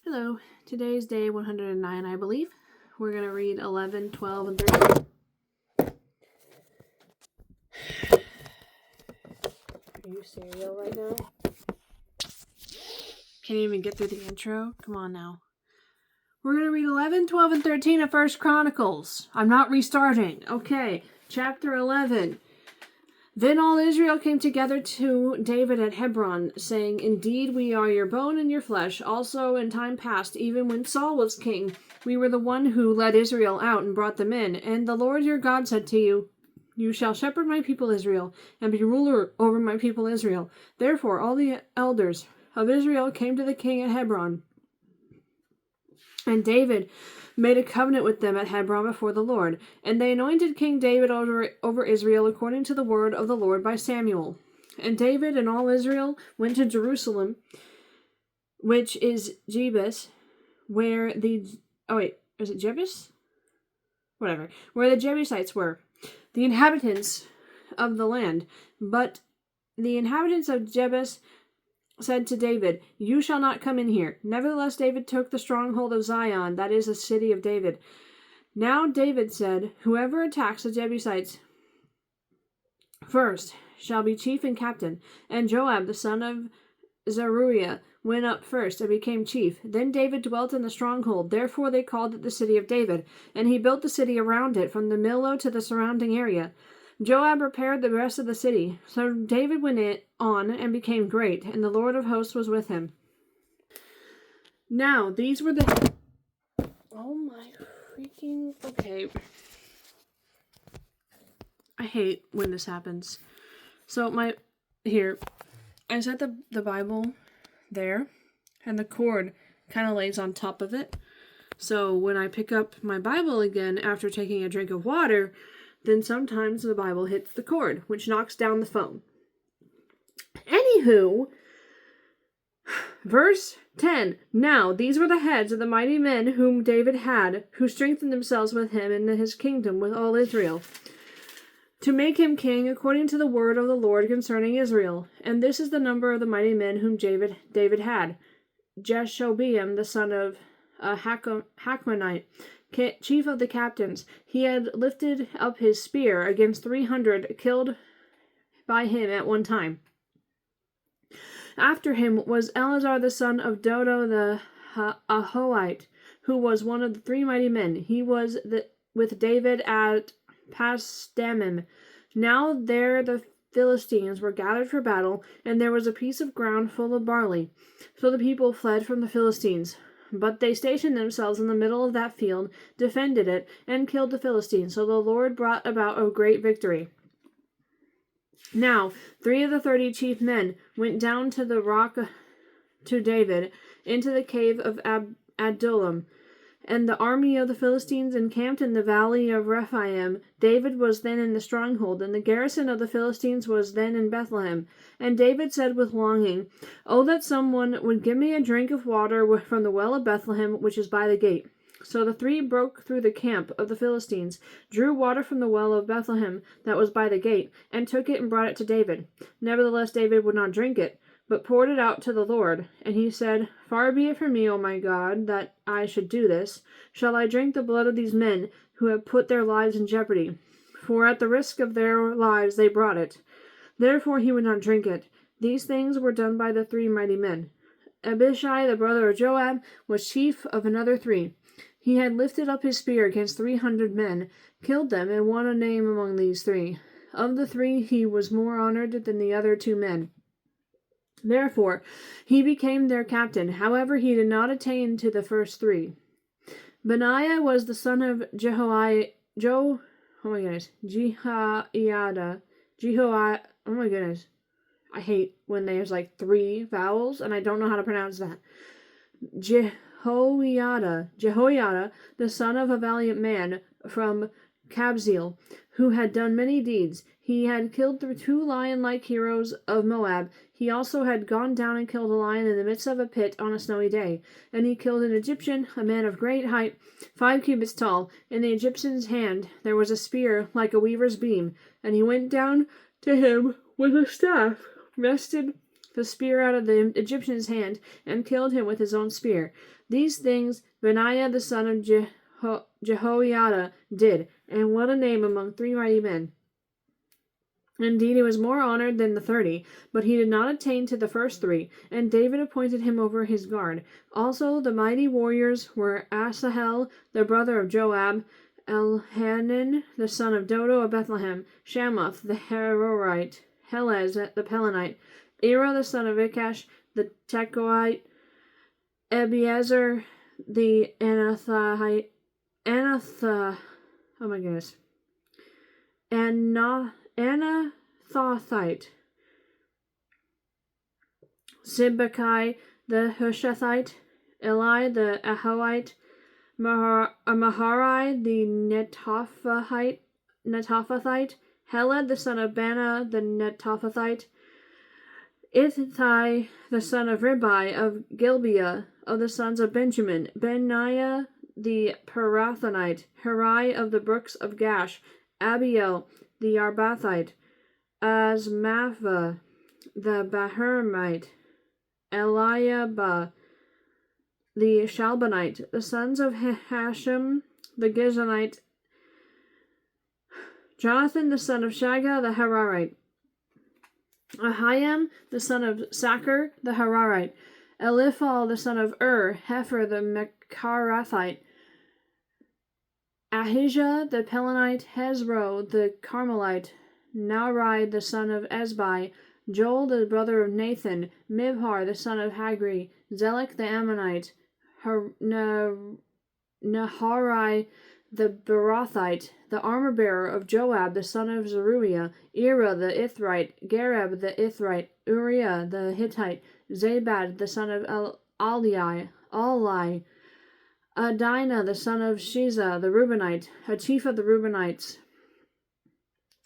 Hello, today's day 109, I believe. We're going to read 11, 12, and 13. Are you serial right now? Can't even get through the intro? Come on now. We're going to read 11, 12, and 13 of 1 Chronicles. I'm not restarting. Okay, chapter 11. Then all Israel came together to David at Hebron, saying, "Indeed, we are your bone and your flesh. Also, in time past, even when Saul was king, we were the one who led Israel out and brought them in. And the Lord your God said to you, 'You shall shepherd my people Israel, and be ruler over my people Israel.' Therefore, all the elders of Israel came to the king at Hebron. And David made a covenant with them at Hebron before the Lord. And they anointed King David over Israel according to the word of the Lord by Samuel. And David and all Israel went to Jerusalem, which is Jebus, where the... is it Jebus? Whatever. Where the Jebusites were, the inhabitants of the land. But the inhabitants of Jebus said to David, 'You shall not come in here.' Nevertheless, David took the stronghold of Zion, that is the city of David. Now David said, 'Whoever attacks the Jebusites first shall be chief and captain.' And Joab, the son of Zeruiah, went up first and became chief. Then David dwelt in the stronghold. Therefore they called it the city of David. And he built the city around it, from the Millo to the surrounding area. Joab repaired the rest of the city. So David went on and became great, and the Lord of hosts was with him. Now, these were the... Oh my freaking... Okay. I hate when this happens. So Here. I set the Bible there, and the cord kind of lays on top of it. So when I pick up my Bible again after taking a drink of water, then sometimes the Bible hits the cord, which knocks down the phone. Anywho, verse 10. Now, these were the heads of the mighty men whom David had, who strengthened themselves with him in his kingdom with all Israel, to make him king according to the word of the Lord concerning Israel. And this is the number of the mighty men whom David had. Jeshobeam, the son of Hachmonite, chief of the captains. He had lifted up his spear against 300 killed by him at one time. After him was Eleazar the son of Dodo the Ahohite, who was one of the 3 mighty men. He was with David at Pasdammim. Now there the Philistines were gathered for battle, and there was a piece of ground full of barley. So the people fled from the Philistines. But they stationed themselves in the middle of that field, defended it, and killed the Philistines. So the Lord brought about a great victory. Now 3 of the 30 chief men went down to the rock to David, into the cave of Adullam. And the army of the Philistines encamped in the valley of Rephaim. David was then in the stronghold, and the garrison of the Philistines was then in Bethlehem. And David said with longing, 'Oh, that someone would give me a drink of water from the well of Bethlehem, which is by the gate.' So the 3 broke through the camp of the Philistines, drew water from the well of Bethlehem that was by the gate, and took it and brought it to David. Nevertheless, David would not drink it, but poured it out to the Lord. And he said, 'Far be it from me, O my God, that I should do this. Shall I drink the blood of these men who have put their lives in jeopardy? For at the risk of their lives they brought it.' Therefore he would not drink it. These things were done by the 3 mighty men. Abishai, the brother of Joab, was chief of another 3. He had lifted up his spear against 300 men, killed them, and won a name among these 3. Of the 3 he was more honored than the other 2 men. Therefore he became their captain. However, he did not attain to the first 3. Benaiah was the son of Jehoiada. Oh my goodness. I hate when there's like 3 vowels, and I don't know how to pronounce that. Jehoiada, the son of a valiant man from Kabzeel, who had done many deeds. He had killed 2 lion-like heroes of Moab. He also had gone down and killed a lion in the midst of a pit on a snowy day. And he killed an Egyptian, a man of great height, 5 cubits tall. In the Egyptian's hand there was a spear like a weaver's beam, and he went down to him with a staff rested the spear out of the Egyptian's hand and killed him with his own spear. These things Benaiah the son of Jehoiada did, and what a name among 3 mighty men. Indeed, he was more honored than the 30, but he did not attain to the first 3, and David appointed him over his guard. Also the mighty warriors were Asahel, the brother of Joab, Elhanan, the son of Dodo of Bethlehem, Shamuth, the Harorite, Helez, the Pelonite, Ira, the son of Ikash, the Tekoite, Ebiezer, the Anathothite, Sibbecai, the Hushathite, Eli, the Ahoite, Maharai, the Netophathite, Heled, the son of Bana, the Netophathite, Ithai, the son of Ribai of Gilbeah, of the sons of Benjamin, Benaiah, the Pirathonite, Hirai of the brooks of Gash, Abiel, the Arbathite, Asmapha, the Bahurimite, Eliabah, the Shalbanite, the sons of Hashem, the Gizonite, Jonathan, the son of Shagah, the Hararite, Ahiam, the son of Sacher, the Hararite, Eliphal, the son of Hefer, the Mecharathite, Ahijah, the Pelonite, Hezro, the Carmelite, Narai, the son of Ezbai, Joel, the brother of Nathan, Mibhar, the son of Hagri, Zelek, the Ammonite, Naharai, the Berothite, the armor-bearer of Joab, the son of Zeruiah, Ira, the Ithrite, Gareb, the Ithrite, Uriah, the Hittite, Zabad, the son of Alai, Adina, the son of Shiza, the Reubenite, a chief of the Reubenites,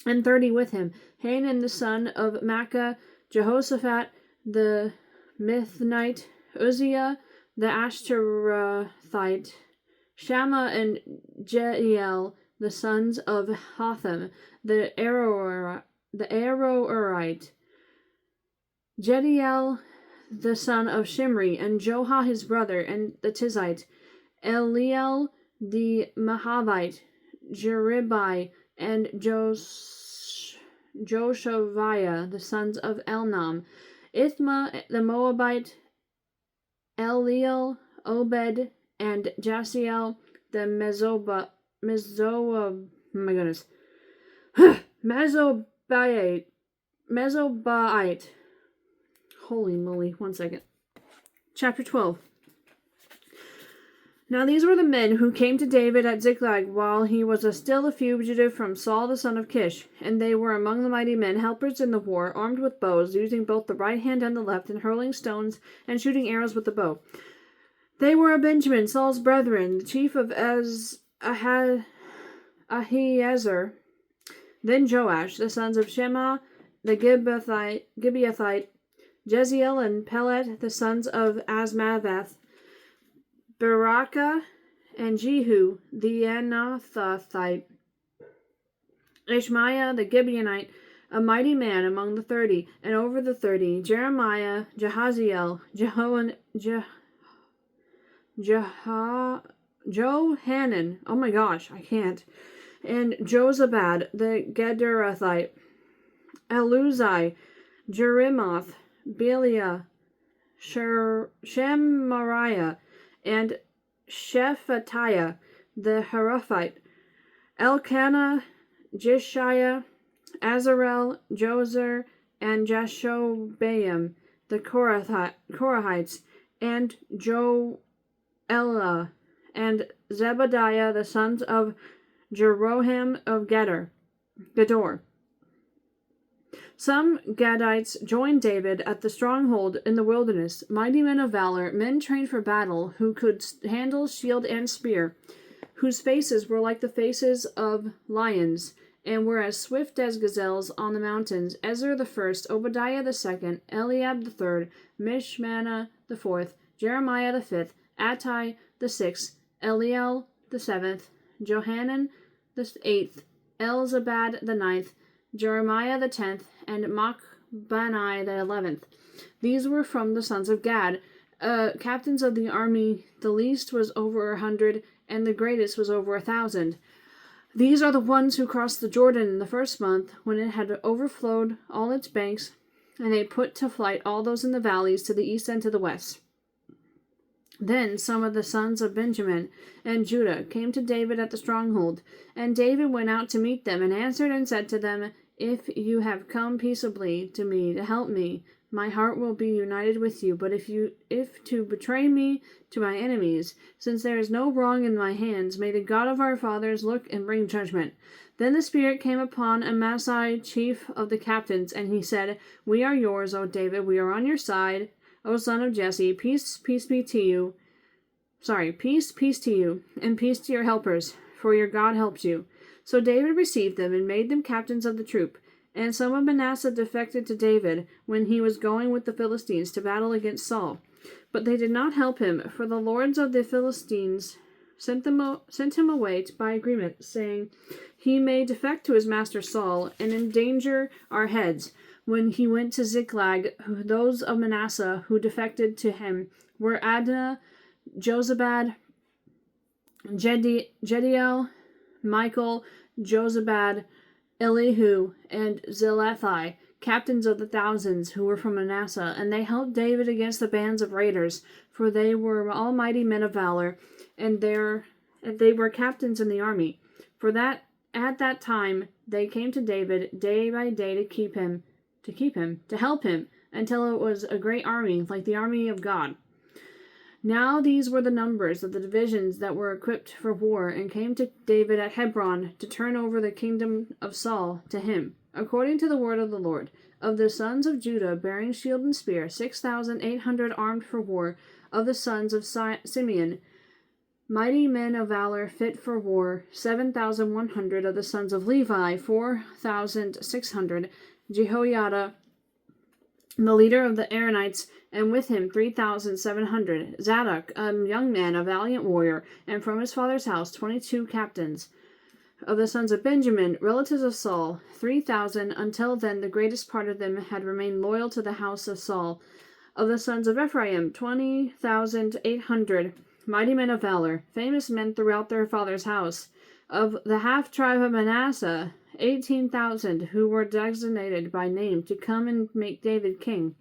and 30 with him, Hanan, the son of Makkah, Jehoshaphat, the Mithnite, Uzziah, the Ashterathite, Shammah and Jeiel, the sons of Hotham, the Aroerite, Jediel, the son of Shimri, and Joha his brother, and the Tizite, Eliel, the Mahavite, Jeribai, and Joshaviah, the sons of Elnam, Ithma, the Moabite, Eliel, Obed, and Jasiel, the Mezobaite. Holy moly, 1 second. Chapter 12. Now these were the men who came to David at Ziklag while he was still a fugitive from Saul the son of Kish, and they were among the mighty men, helpers in the war, armed with bows, using both the right hand and the left, and hurling stones and shooting arrows with the bow. They were of Benjamin, Saul's brethren, the chief of Ahiezer, then Joash, the sons of Shema, the Gibeathite, Jeziel and Pelet, the sons of Asmaveth, Barakah and Jehu, the Anathothite, Ishmaiah the Gibeonite, a mighty man among the 30, and over the 30, Jeremiah, Jahaziel, Johanan, oh my gosh, I can't, and Jozabad the Gederathite, Eluzai, Jerimoth, Beliah, Shemariah, and Shephatiah the Heraphite, Elkanah, Jishiah, Azarel, Jozer, and Jashobeam the Korahites, and Joelah, and Zebadiah the sons of Jeroham of Gedor. Some Gadites joined David at the stronghold in the wilderness, mighty men of valor, men trained for battle, who could handle shield and spear, whose faces were like the faces of lions, and were as swift as gazelles on the mountains. Ezra the first, Obadiah the second, Eliab the third, Mishmana the fourth, Jeremiah the fifth, Attai the sixth, Eliel the seventh, Johanan the eighth, Elzabad the ninth, Jeremiah the 10th, and Bani the 11th. These were from the sons of Gad, captains of the army. The least was over 100, and the greatest was over 1,000. These are the ones who crossed the Jordan in the first month, when it had overflowed all its banks, and they put to flight all those in the valleys to the east and to the west. Then some of the sons of Benjamin and Judah came to David at the stronghold, and David went out to meet them, and answered and said to them, If you have come peaceably to me to help me, my heart will be united with you. But if to betray me to my enemies, since there is no wrong in my hands, may the God of our fathers look and bring judgment. Then the Spirit came upon Amasai, chief of the captains, and he said, We are yours, O David, we are on your side, O son of Jesse. Peace be to you. Peace to you, and peace to your helpers, for your God helps you. So David received them and made them captains of the troop. And some of Manasseh defected to David when he was going with the Philistines to battle against Saul. But they did not help him, for the lords of the Philistines sent him away by agreement, saying, He may defect to his master Saul, and endanger our heads. When he went to Ziklag, those of Manasseh who defected to him were Adnah, Jozabad, Jediel, Michael, Jozabad, Elihu, and Zelathai, captains of the thousands who were from Manasseh, and they helped David against the bands of raiders, for they were all mighty men of valor, and they were captains in the army. For that at that time they came to David day by day to help him, until it was a great army, like the army of God. Now these were the numbers of the divisions that were equipped for war, and came to David at Hebron to turn over the kingdom of Saul to him, according to the word of the Lord. Of the sons of Judah, bearing shield and spear, 6,800 armed for war. Of the sons of Simeon, mighty men of valor, fit for war, 7,100. Of the sons of Levi, 4,600. Jehoiada, the leader of the Aaronites, and with him 3,700. Zadok, a young man, a valiant warrior, and from his father's house 22 captains. Of the sons of Benjamin, relatives of Saul, 3,000. Until then the greatest part of them had remained loyal to the house of Saul. Of the sons of Ephraim, 20,800. Mighty men of valor, famous men throughout their father's house. Of the half-tribe of Manasseh, 18,000, who were designated by name to come and make David king.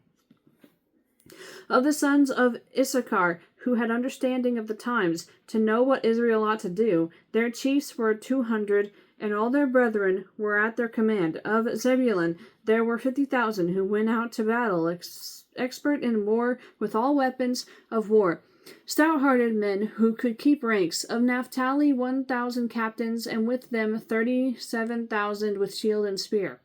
Of the sons of Issachar, who had understanding of the times, to know what Israel ought to do, their chiefs were 200, and all their brethren were at their command. Of Zebulun there were 50,000, who went out to battle, expert in war, with all weapons of war, stout-hearted men who could keep ranks. Of Naphtali 1,000 captains, and with them 37,000 with shield and spear.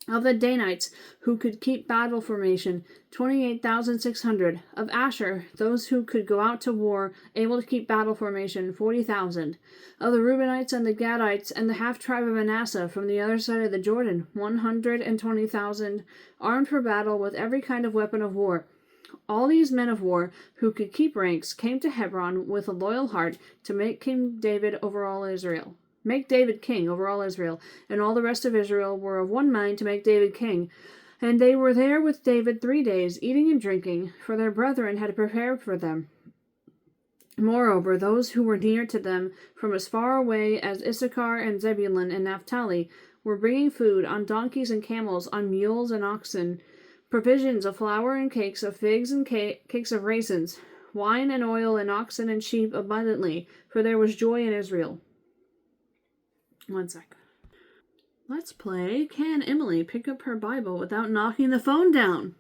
Of the Danites, who could keep battle formation, 28,600. Of Asher, those who could go out to war, able to keep battle formation, 40,000. Of the Reubenites and the Gadites and the half-tribe of Manasseh from the other side of the Jordan, 120,000, armed for battle with every kind of weapon of war. All these men of war, who could keep ranks, came to Hebron with a loyal heart to make King David over all Israel. Make David king over all Israel, and all the rest of Israel were of one mind to make David king. And they were there with David 3 days, eating and drinking, for their brethren had prepared for them. Moreover, those who were near to them, from as far away as Issachar and Zebulun and Naphtali, were bringing food on donkeys and camels, on mules and oxen, provisions of flour and cakes of figs and cakes of raisins, wine and oil and oxen and sheep abundantly, for there was joy in Israel. 1 sec. Let's play Can Emily Pick Up Her Bible Without Knocking the Phone Down?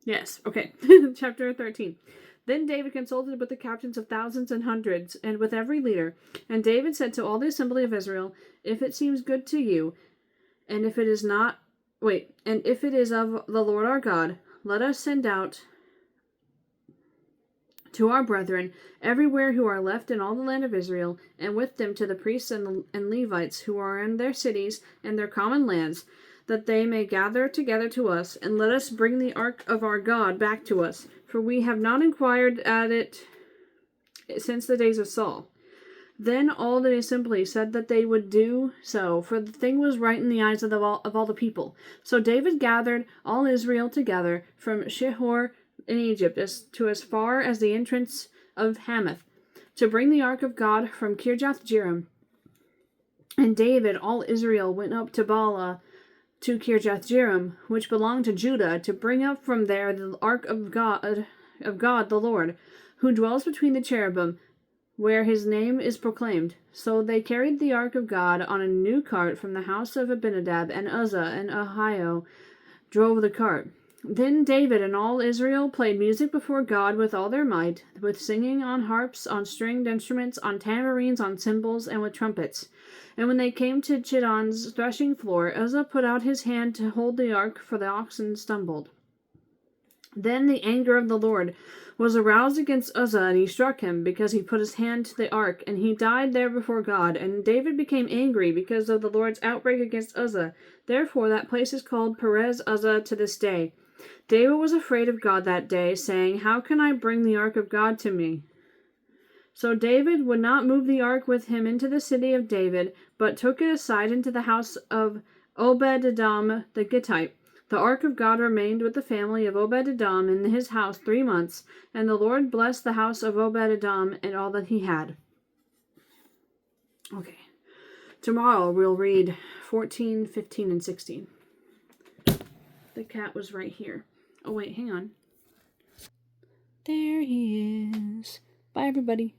Yes, okay. Chapter 13. Then David consulted with the captains of thousands and hundreds, and with every leader. And David said to all the assembly of Israel, If it seems good to you, and if it is of the Lord our God, let us send out to our brethren everywhere who are left in all the land of Israel, and with them to the priests and Levites who are in their cities and their common lands, that they may gather together to us, and let us bring the ark of our God back to us, for we have not inquired at it since the days of Saul. Then all the assembly said that they would do so, for the thing was right in the eyes of all the people. So David gathered all Israel together from Shihor in Egypt as far as the entrance of Hamath, to bring the ark of God from Kirjath-jearim. And David, all Israel, went up to Baalah, to Kirjath-jearim, which belonged to Judah, to bring up from there the ark of God the Lord, who dwells between the cherubim, where his name is proclaimed. So they carried the ark of God on a new cart from the house of Abinadab, and Uzzah and Ahio drove the cart. Then David and all Israel played music before God with all their might, with singing on harps, on stringed instruments, on tambourines, on cymbals, and with trumpets. And when they came to Chidon's threshing floor, Uzzah put out his hand to hold the ark, for the oxen stumbled. Then the anger of the Lord was aroused against Uzzah, and he struck him, because he put his hand to the ark, and he died there before God. And David became angry because of the Lord's outbreak against Uzzah. Therefore that place is called Perez Uzzah to this day. David was afraid of God that day, saying, "How can I bring the ark of God to me?" So David would not move the ark with him into the city of David, but took it aside into the house of Obed-Edom the Gittite. The ark of God remained with the family of Obed-Edom in his house 3 months, and the Lord blessed the house of Obed-Edom and all that he had. Okay. Tomorrow we'll read 14, 15, and 16. The cat was right here. Oh, wait, hang on. There he is. Bye, everybody.